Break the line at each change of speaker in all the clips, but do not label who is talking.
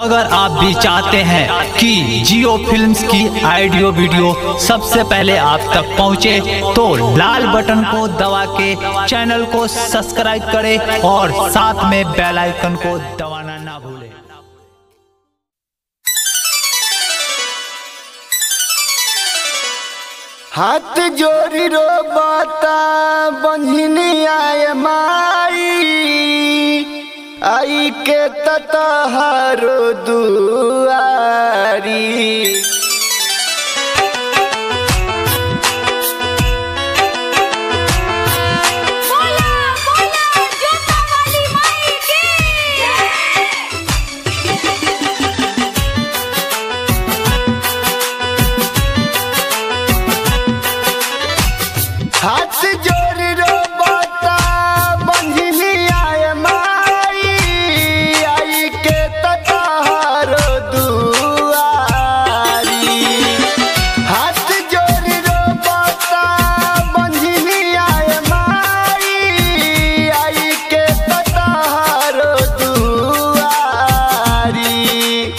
अगर आप भी चाहते हैं कि जियो फिल्म्स की ऑडियो वीडियो सबसे पहले आप तक पहुंचे, तो लाल बटन को दबा के चैनल को सब्सक्राइब करें और साथ में बेल आइकन को दबाना ना भूलें।
हाथ जोड़ी रो बाता बंधनी आए माई, आई के ततहारो दुआरी। हाथ जोड़ी रो बाता बंधनी आए माई, आई के ततहारो दुआरी। हाथ जोड़ी रो बाता बंधनी आए माई, आई के ततहारो दुआरी।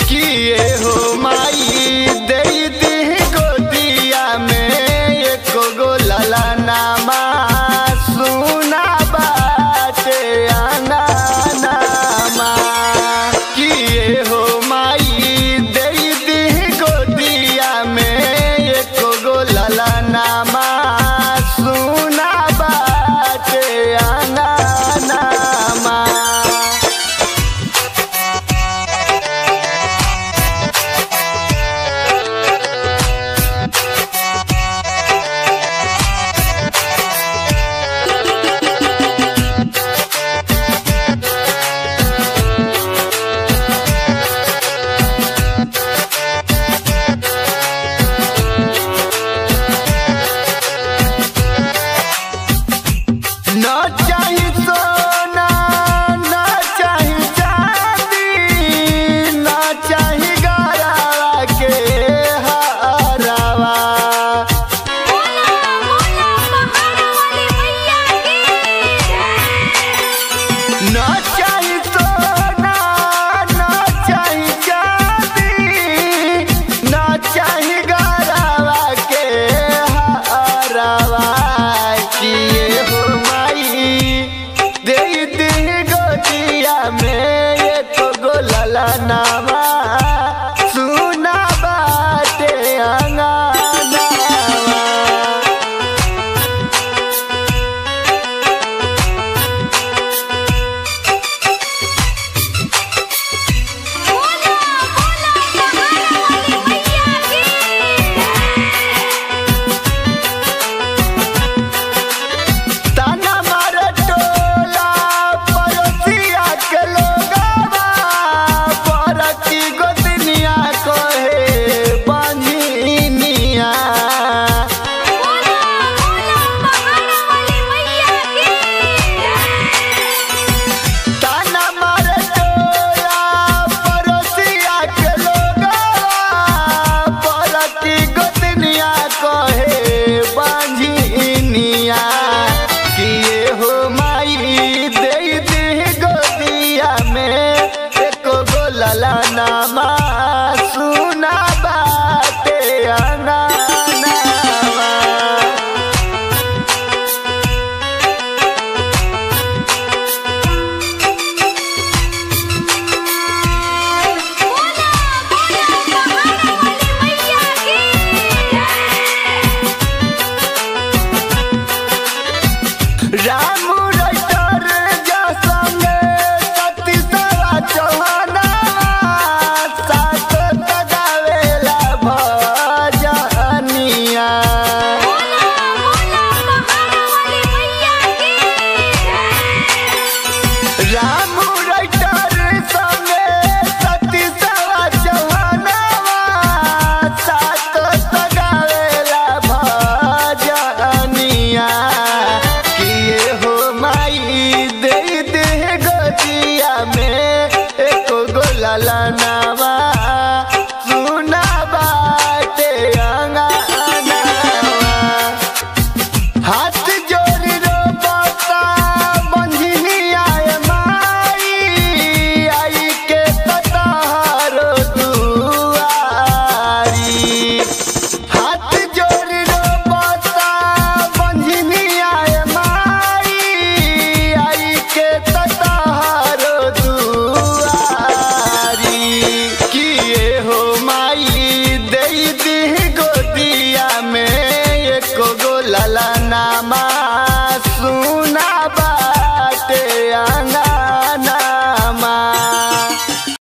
किए हो माई दे दी गोदिया में एको गो लाला नामा, सुना बाटे आना नामा। किए हो माई दे दी गोदिया में एको गो लाला नामा, सुना बाटे आना नामा। ना चाही सोना ना चाही चांदी, ना चाही गरावा के हारावा। ना चाही सोना ना चाही चांदी, ना चाही गरावा के हारावा। किए हो माई दे दी गोदिया में एको गो लाला नामा, सुना बाटे अंगनावा। ताना मारे टोला पड़ोसिया के लोगवा, बड़की गोतनिया कहे बंझनिया। ताना मारे टोला पड़ोसिया के लोगवा, बड़की गोतनिया कहे बंझनिया। किए हो माई दे दी गोदिया में एको गो लाला नामा, सुना बाटे अंगनावा। राम राइटर जा संगे सतीसवा चौहाना, साथ तगावेला भजनिया। राम राइटर संगे सतीसवा चौहाना, साथ तगावेला भजनिया। किए हो माई दे दे गोदिया में एको गो लाला नामा, सुना बाटे अंगनावा। हाथ जोड़ी रो बाता बंधनी आए माई, आई के ततहारो नाम